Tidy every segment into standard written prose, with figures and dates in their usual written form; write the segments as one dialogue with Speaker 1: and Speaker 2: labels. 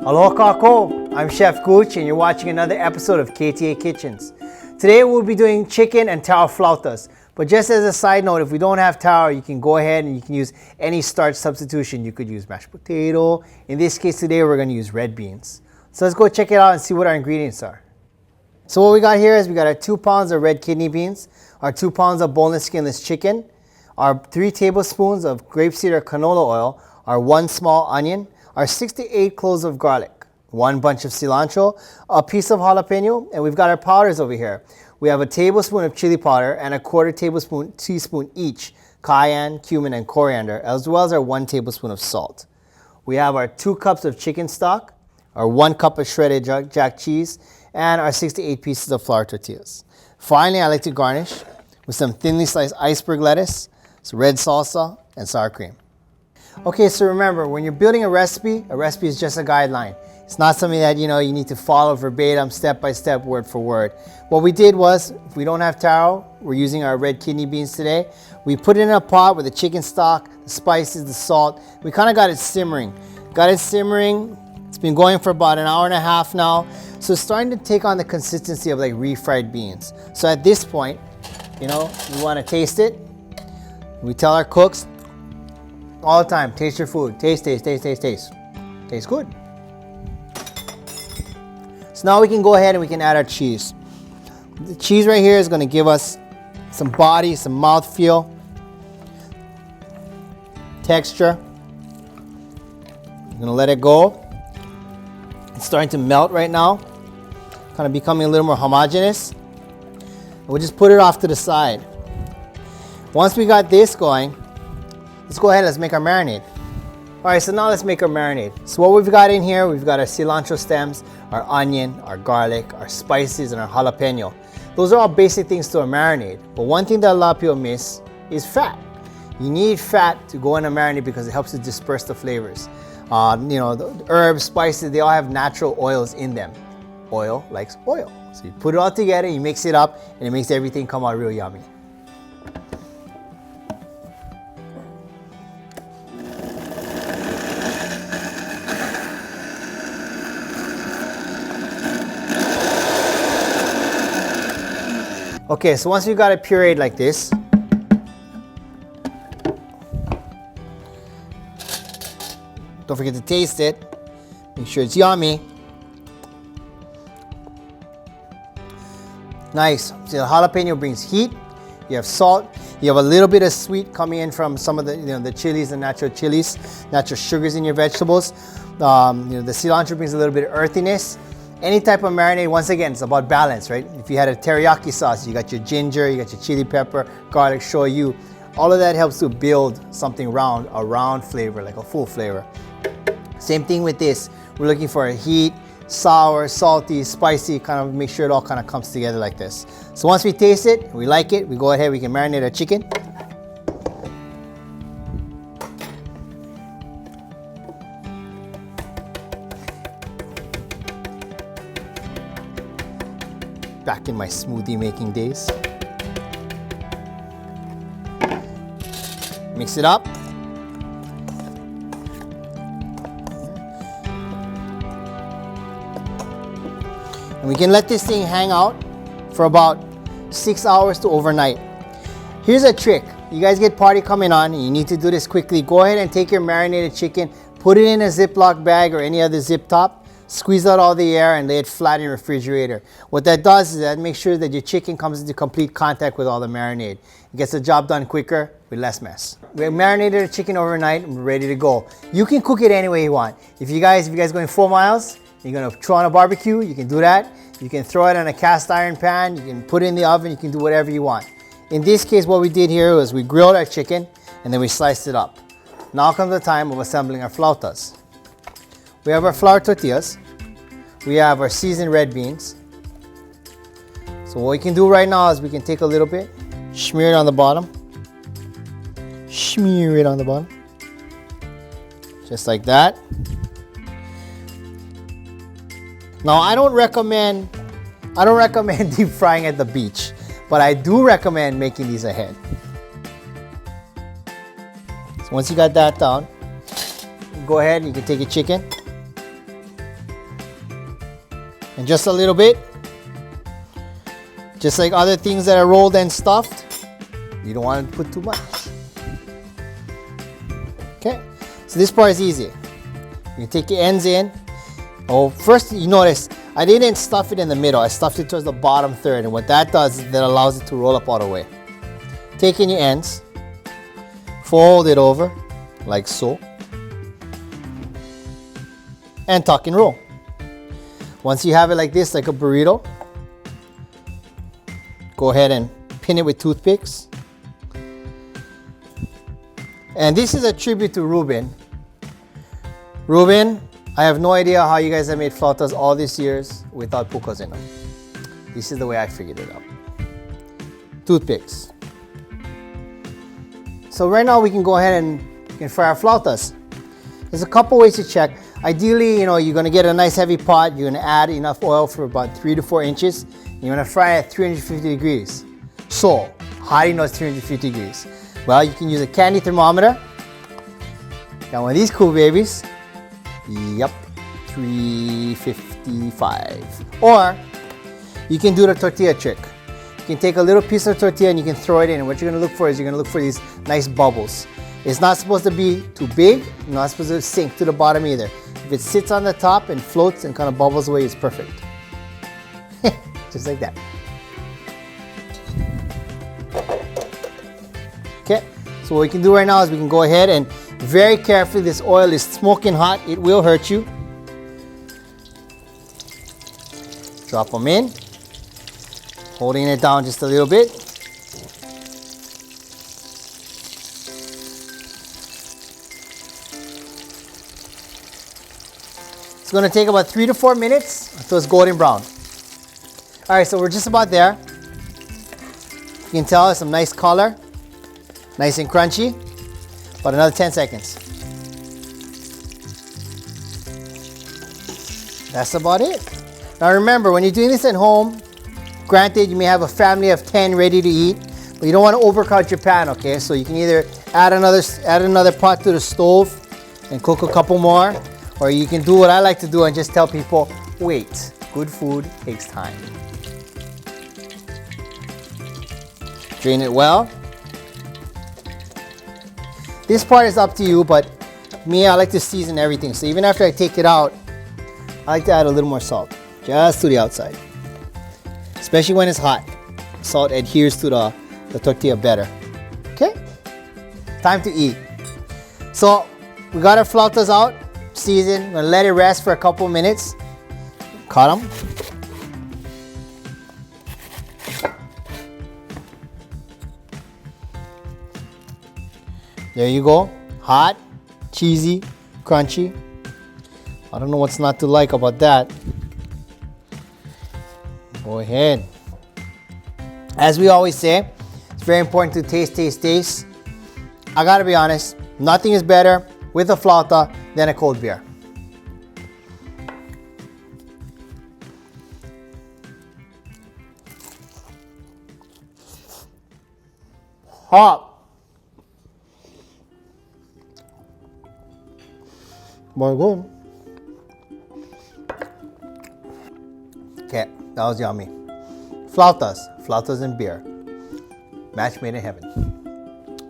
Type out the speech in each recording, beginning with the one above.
Speaker 1: Aloha kako, I'm Chef Guch and you're watching another episode of KTA Kitchens. Today we'll be doing chicken and taro flautas. But just as a side note, if we don't have taro, you can go ahead and you can use any starch substitution. You could use mashed potato. In this case today, we're gonna use red beans. So let's go check it out and see what our ingredients are. So what we got here is we got our 2 pounds of red kidney beans, our 2 pounds of boneless skinless chicken, our 3 tablespoons of grapeseed or canola oil, our 1 small onion, our 6 to 8 cloves of garlic, 1 bunch of cilantro, a piece of jalapeno, and we've got our powders over here. We have a tablespoon of chili powder and a 1/4 teaspoon each, cayenne, cumin, and coriander, as well as our 1 tablespoon of salt. We have our 2 cups of chicken stock, our 1 cup of shredded jack cheese, and our 6 to 8 pieces of flour tortillas. Finally, I like to garnish with some thinly sliced iceberg lettuce, some red salsa, and sour cream. Okay, so remember, when you're building a recipe is just a guideline. It's not something that you need to follow verbatim, step by step, word for word. What we did was, if we don't have taro, we're using our red kidney beans today. We put it in a pot with the chicken stock, the spices, the salt. We kind of got it simmering. It's been going for about an hour and a half now. So it's starting to take on the consistency of like refried beans. So at this point, we want to taste it. We tell our cooks all the time, taste your food. Taste. Tastes good. So now we can go ahead and we can add our cheese. The cheese right here is going to give us some body, some mouthfeel, texture. I'm going to let it go. It's starting to melt right now, kind of becoming a little more homogeneous. We'll just put it off to the side. Once we got this going, let's go ahead, let's make our marinade. All right, so now let's make our marinade. So what we've got in here, we've got our cilantro stems, our onion, our garlic, our spices, and our jalapeno. Those are all basic things to a marinade. But one thing that a lot of people miss is fat. You need fat to go in a marinade because it helps to disperse the flavors. The herbs, spices, they all have natural oils in them. Oil likes oil. So you put it all together, you mix it up, and it makes everything come out real yummy. Okay, so once you got it pureed like this, don't forget to taste it. Make sure it's yummy. Nice. So the jalapeno brings heat. You have salt. You have a little bit of sweet coming in from some of the chilies, the natural chilies, natural sugars in your vegetables. The cilantro brings a little bit of earthiness. Any type of marinade, once again, it's about balance, right? If you had a teriyaki sauce, you got your ginger, you got your chili pepper, garlic, shoyu. All of that helps to build something round, a round flavor, like a full flavor. Same thing with this. We're looking for a heat, sour, salty, spicy, kind of make sure it all kind of comes together like this. So once we taste it, we like it, we go ahead, we can marinate our chicken. Back in my smoothie making days. Mix it up. And we can let this thing hang out for about 6 hours to overnight. Here's a trick. You guys get party coming on and you need to do this quickly. Go ahead and take your marinated chicken, put it in a Ziploc bag or any other zip top. Squeeze out all the air and lay it flat in your refrigerator. What that does is that makes sure that your chicken comes into complete contact with all the marinade. It gets the job done quicker with less mess. We marinated the chicken overnight and we're ready to go. You can cook it any way you want. If you guys going 4 miles, you're gonna throw on a barbecue, you can do that. You can throw it in a cast iron pan, you can put it in the oven, you can do whatever you want. In this case, what we did here was we grilled our chicken and then we sliced it up. Now comes the time of assembling our flautas. We have our flour tortillas. We have our seasoned red beans. So what we can do right now is we can take a little bit, smear it on the bottom. Smear it on the bottom. Just like that. Now I don't recommend deep frying at the beach, but I do recommend making these ahead. So once you got that down, go ahead and you can take your chicken. And just a little bit. Just like other things that are rolled and stuffed, you don't want to put too much. Okay, so this part is easy. You take your ends in. Oh, first you notice, I didn't stuff it in the middle. I stuffed it towards the bottom third. And what that does is that allows it to roll up all the way. Take in your ends. Fold it over, like so. And tuck and roll. Once you have it like this, like a burrito, go ahead and pin it with toothpicks. And this is a tribute to Ruben. Ruben, I have no idea how you guys have made flautas all these years without pukas in them. This is the way I figured it out. Toothpicks. So right now we can go ahead and fry our flautas. There's a couple ways to check. Ideally, you're gonna get a nice heavy pot. You're gonna add enough oil for about 3 to 4 inches. You're gonna fry at 350 degrees. So, how do you know it's 350 degrees? Well, you can use a candy thermometer. Got one of these cool babies. Yep, 355. Or, you can do the tortilla trick. You can take a little piece of tortilla and you can throw it in. And what you're gonna look for is you're gonna look for these nice bubbles. It's not supposed to be too big, not supposed to sink to the bottom either. If it sits on the top and floats and kind of bubbles away, it's perfect. Just like that. Okay, so what we can do right now is we can go ahead and very carefully, this oil is smoking hot, it will hurt you. Drop them in, holding it down just a little bit. It's going to take about 3 to 4 minutes until it's golden brown. All right, so we're just about there. You can tell it's some nice color, nice and crunchy. About another 10 seconds. That's about it. Now remember, when you're doing this at home, granted you may have a family of 10 ready to eat, but you don't want to overcrowd your pan, okay? So you can either add another pot to the stove and cook a couple more, or you can do what I like to do and just tell people, wait, good food takes time. Drain it well. This part is up to you, but me, I like to season everything. So even after I take it out, I like to add a little more salt, just to the outside. Especially when it's hot. Salt adheres to the tortilla better. Okay? Time to eat. So we got our flautas out, seasoned. We're gonna let it rest for a couple minutes. Cut them. There you go. Hot, cheesy, crunchy. I don't know what's not to like about that. Go ahead. As we always say, it's very important to taste. I gotta be honest, nothing is better with a flauta than a cold beer. Hot. More good. Okay, that was yummy. Flautas and beer. Match made in heaven.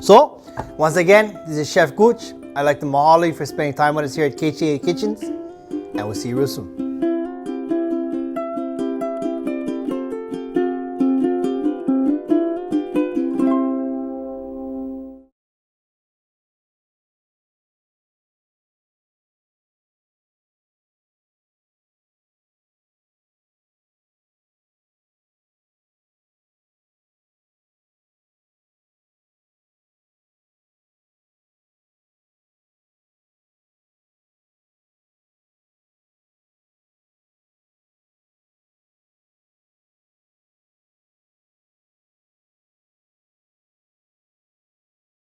Speaker 1: So, once again, this is Chef Guch. I'd like to mahalo you for spending time with us here at KTA Kitchens, and we'll see you real soon.